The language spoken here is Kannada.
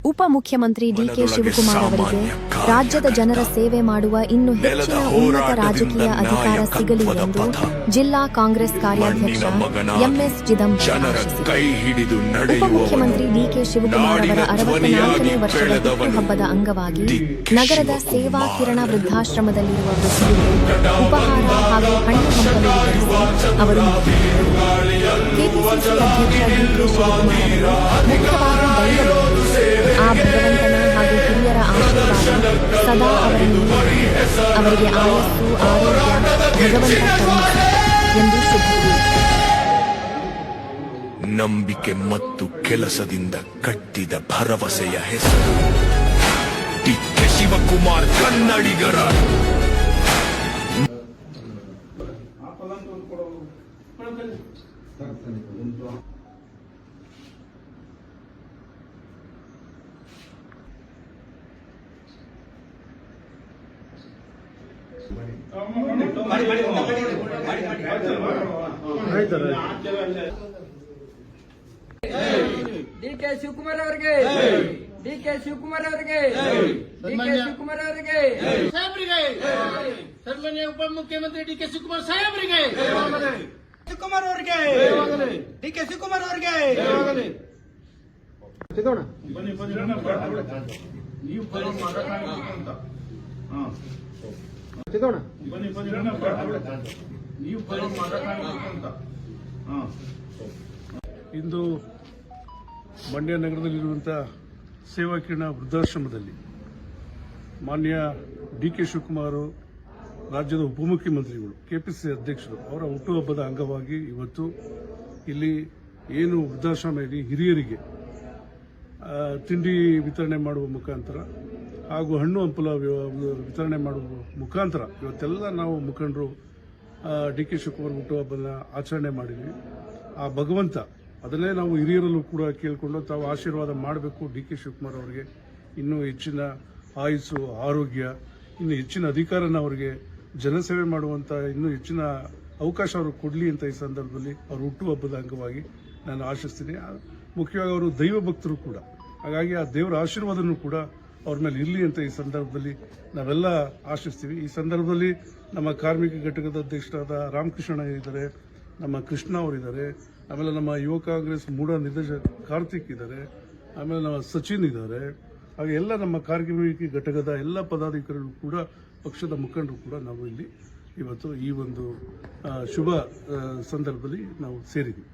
ಉಪಮುಖ್ಯಮಂತ್ರಿ ಡಿಕೆ ಶಿವಕುಮಾರ್ ಅವರಿಗೆ ರಾಜ್ಯದ ಜನರ ಸೇವೆ ಮಾಡುವ ಇನ್ನು ಹೆಚ್ಚಿನ ಉನ್ನತ ರಾಜಕೀಯ ಅಧಿಕಾರ ಸಿಗಲಿ ಎಂದು ಜಿಲ್ಲಾ ಕಾಂಗ್ರೆಸ್ ಕಾರ್ಯಾಧ್ಯಕ್ಷ ಎಂಎಸ್ ಚಿದಂಬರಂ ಆಶಿಸಿದರು. ಉಪಮುಖ್ಯಮಂತ್ರಿ ಡಿಕೆ ಶಿವಕುಮಾರ್ ಅವರ 64ನೇ ವರ್ಷದ ಹುಟ್ಟುಹಬ್ಬದ ಅಂಗವಾಗಿ ನಗರದ ಸೇವಾ ಕಿರಣ ವೃದ್ಧಾಶ್ರಮದಲ್ಲಿರುವ ವೃದ್ಧರಿಗೆ ಉಪಹಾರ ಹಾಗೂ ಹಣ್ಣು ಹಂಪಲು ವಿತರಿಸಿ ಅವರು ಕೆಪಿಸಿಸಿ ಅಧ್ಯಕ್ಷ ಡಿಕೆ ಶಿವಕುಮಾರ್ ಅವರು ಮುಖ್ಯವಾಗಿ ಆ ಭಗವಂತನ ಹಾಗೂ ಹಿರಿಯರ ಆಶೀರ್ವಾದ ಸದಾ ಅವರನ್ನು ಅವರಿಗೆ ಆಯಸ್ಸು ಆರೋಗ್ಯ ಭಗವಂತ ಕರುಣಿಸಲಿ ಎಂದು ಶುಭ. ನಂಬಿಕೆ ಮತ್ತು ಕೆಲಸದಿಂದ ಕಟ್ಟಿದ ಭರವಸೆಯ ಹೆಸರು ಡಿಕೆ ಶಿವಕುಮಾರ್ ಕನ್ನಡಿಗರ. ಡಿಕೆ ಶಿವಕುಮಾರ್ ಅವರಿಗೆ, ಡಿಕೆ ಶಿವಕುಮಾರ್ ಅವರಿಗೆ, ಡಿಕೆ ಶಿವಕುಮಾರ್ ಅವರಿಗೆ, ಸಾಹೇಬರಿಗೆ, ಸನ್ಮಾನ್ಯ ಉಪಮುಖ್ಯಮಂತ್ರಿ ಡಿಕೆ ಶಿವಕುಮಾರ್ ಸಾಹೇಬರಿಗೆ, ಶಿವಕುಮಾರ್ ಅವರಿಗೆ, ಡಿಕೆ ಶಿವಕುಮಾರ್ ಅವರಿಗೆ. ನೀವು ಇಂದು ಮಂಡ್ಯ ನಗರದಲ್ಲಿರುವಂತಹ ಸೇವಾ ಕಿರಣ ವೃದ್ಧಾಶ್ರಮದಲ್ಲಿ ಮಾನ್ಯ ಡಿಕೆ ಶಿವಕುಮಾರ್ ರಾಜ್ಯದ ಉಪಮುಖ್ಯಮಂತ್ರಿಗಳು ಕೆಪಿಸಿಸಿ ಅಧ್ಯಕ್ಷರು ಅವರ ಹುಟ್ಟುಹಬ್ಬದ ಅಂಗವಾಗಿ ಇವತ್ತು ಇಲ್ಲಿ ಏನು ವೃದ್ಧಾಶ್ರಮ ಇದೆ ಹಿರಿಯರಿಗೆ ತಿಂಡಿ ವಿತರಣೆ ಮಾಡುವ ಮುಖಾಂತರ ಹಾಗೂ ಹಣ್ಣು ಹಂಪಲ ವಿತರಣೆ ಮಾಡುವ ಮುಖಾಂತರ ಇವತ್ತೆಲ್ಲ ನಾವು ಮುಖಂಡರು ಡಿಕೆ ಶಿವಕುಮಾರ್ ಹುಟ್ಟುಹಬ್ಬನ ಆಚರಣೆ ಮಾಡಿದ್ವಿ. ಆ ಭಗವಂತ ಅದನ್ನೇ ನಾವು ಹಿರಿಯರಲ್ಲೂ ಕೂಡ ಕೇಳಿಕೊಂಡು ತಾವು ಆಶೀರ್ವಾದ ಮಾಡಬೇಕು. ಡಿಕೆ ಶಿವಕುಮಾರ್ ಅವರಿಗೆ ಇನ್ನೂ ಹೆಚ್ಚಿನ ಆಯುಸ್ಸು ಆರೋಗ್ಯ, ಇನ್ನು ಹೆಚ್ಚಿನ ಅಧಿಕಾರನ ಅವರಿಗೆ ಜನಸೇವೆ ಮಾಡುವಂಥ ಇನ್ನೂ ಹೆಚ್ಚಿನ ಅವಕಾಶ ಅವರು ಕೊಡಲಿ ಅಂತ ಈ ಸಂದರ್ಭದಲ್ಲಿ ಅವರು ಹುಟ್ಟುಹಬ್ಬದ ಅಂಗವಾಗಿ ನಾನು ಆಶಿಸ್ತೀನಿ. ಮುಖ್ಯವಾಗಿ ಅವರು ದೈವ ಭಕ್ತರು ಕೂಡ, ಹಾಗಾಗಿ ಆ ದೇವರ ಆಶೀರ್ವಾದನೂ ಕೂಡ ಅವ್ರ ಮೇಲೆ ಇರಲಿ ಅಂತ ಈ ಸಂದರ್ಭದಲ್ಲಿ ನಾವೆಲ್ಲ ಆಶಿಸ್ತೀವಿ. ಈ ಸಂದರ್ಭದಲ್ಲಿ ನಮ್ಮ ಕಾರ್ಮಿಕ ಘಟಕದ ಅಧ್ಯಕ್ಷರಾದ ರಾಮಕೃಷ್ಣ ಇದ್ದಾರೆ, ನಮ್ಮ ಕೃಷ್ಣ ಅವರಿದ್ದಾರೆ, ಆಮೇಲೆ ನಮ್ಮ ಯುವ ಕಾಂಗ್ರೆಸ್ ಮೂಢ ನಿರ್ದೇಶಕ ಕಾರ್ತಿಕ್ ಇದ್ದಾರೆ, ಆಮೇಲೆ ನಮ್ಮ ಸಚಿನ್ ಇದ್ದಾರೆ, ಹಾಗೆ ಎಲ್ಲ ನಮ್ಮ ಕಾರ್ಮಿಕ ಘಟಕದ ಎಲ್ಲ ಪದಾಧಿಕಾರಿಗಳು ಕೂಡ ಪಕ್ಷದ ಮುಖಂಡರು ಕೂಡ ನಾವು ಇಲ್ಲಿ ಇವತ್ತು ಈ ಒಂದು ಶುಭ ಸಂದರ್ಭದಲ್ಲಿ ನಾವು ಸೇರಿದ್ದೀವಿ.